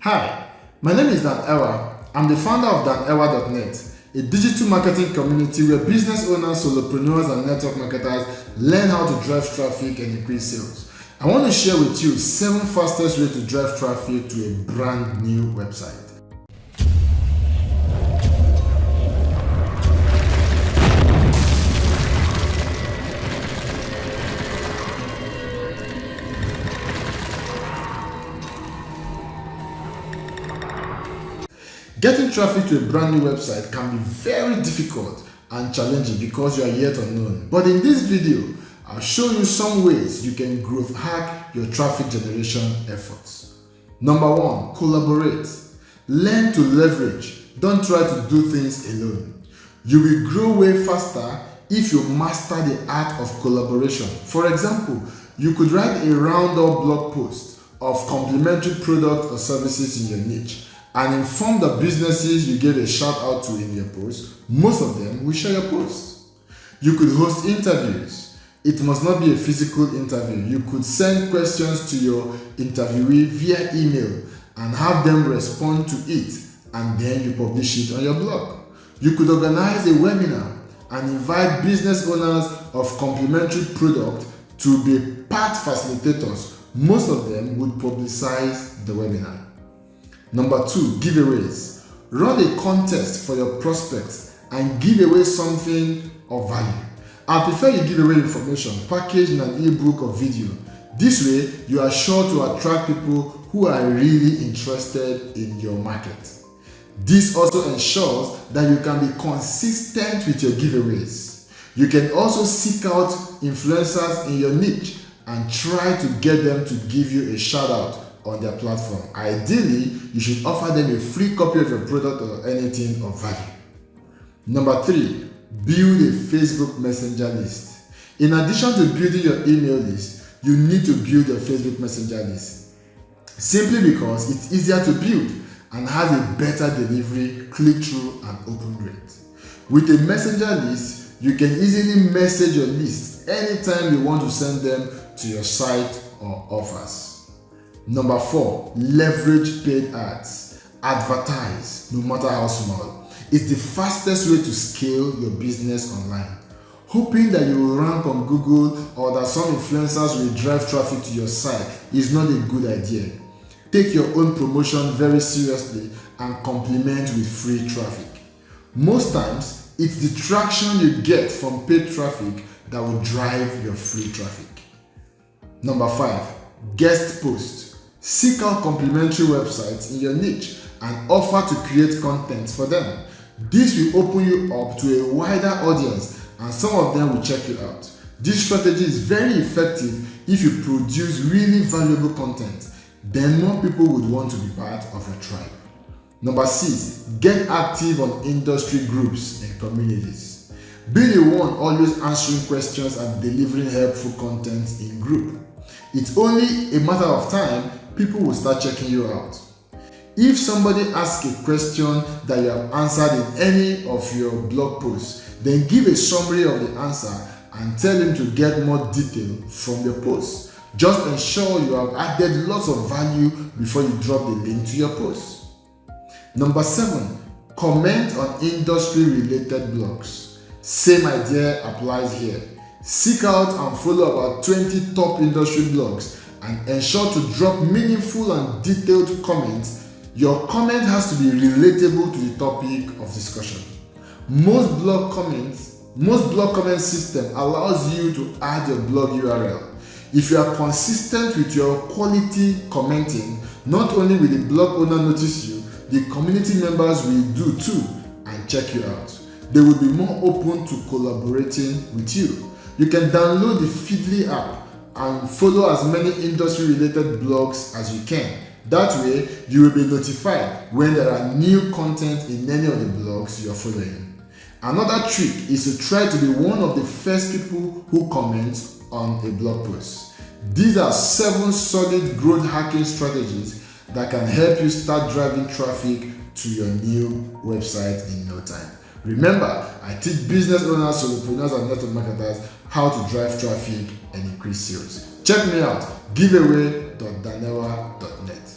Hi, my name is Dan Ewa. I'm the founder of danewa.net, a digital marketing community where business owners, solopreneurs, and network marketers learn how to drive traffic and increase sales. I want to share with you 7 fastest ways to drive traffic to a brand new website. Getting traffic to a brand new website can be very difficult and challenging because you are yet unknown. But in this video, I'll show you some ways you can growth hack your traffic generation efforts. Number 1, collaborate. Learn to leverage. Don't try to do things alone. You will grow way faster if you master the art of collaboration. For example, you could write a roundup blog post of complementary products or services in your niche and inform the businesses you gave a shout out to in your post. Most of them will share your post. You could host interviews. It must not be a physical interview. You could send questions to your interviewee via email and have them respond to it, and then you publish it on your blog. You could organize a webinar and invite business owners of complementary product to be part facilitators. Most of them would publicize the webinar. Number 2, giveaways. Run a contest for your prospects and give away something of value. I prefer you give away information packaged in an ebook or video. This way, you are sure to attract people who are really interested in your market. This also ensures that you can be consistent with your giveaways. You can also seek out influencers in your niche and try to get them to give you a shout out on their platform. Ideally, you should offer them a free copy of your product or anything of value. Number 3, build a Facebook Messenger list. In addition to building your email list, you need to build your Facebook Messenger list. Simply because it's easier to build and has a better delivery, click-through, and open rate. With a messenger list, you can easily message your list anytime you want to send them to your site or offers. Number 4, leverage paid ads. Advertise, no matter how small. It's the fastest way to scale your business online. Hoping that you will rank on Google or that some influencers will drive traffic to your site is not a good idea. Take your own promotion very seriously and complement with free traffic. Most times, it's the traction you get from paid traffic that will drive your free traffic. Number 5, guest post. Seek out complementary websites in your niche and offer to create content for them. This will open you up to a wider audience and some of them will check you out. This strategy is very effective if you produce really valuable content. Then more people would want to be part of your tribe. Number 6, get active on industry groups and communities. Be the one always answering questions and delivering helpful content in group. It's only a matter of time people will start checking you out. If somebody asks a question that you have answered in any of your blog posts, then give a summary of the answer and tell him to get more detail from your post. Just ensure you have added lots of value before you drop the link to your post. Number 7, comment on industry-related blogs. Same idea applies here. Seek out and follow about 20 top industry blogs and ensure to drop meaningful and detailed comments. Your comment has to be relatable to the topic of discussion. Most blog comment system allows you to add your blog URL. If you are consistent with your quality commenting, not only will the blog owner notice you, the community members will do too and check you out. They will be more open to collaborating with you. You can download the Feedly app and follow as many industry-related blogs as you can. That way, you will be notified when there are new content in any of the blogs you are following. Another trick is to try to be one of the first people who comment on a blog post. These are 7 solid growth hacking strategies that can help you start driving traffic to your new website in no time. Remember, I teach business owners, solopreneurs, and network marketers how to drive traffic and increase sales. Check me out, giveaway.danewa.net.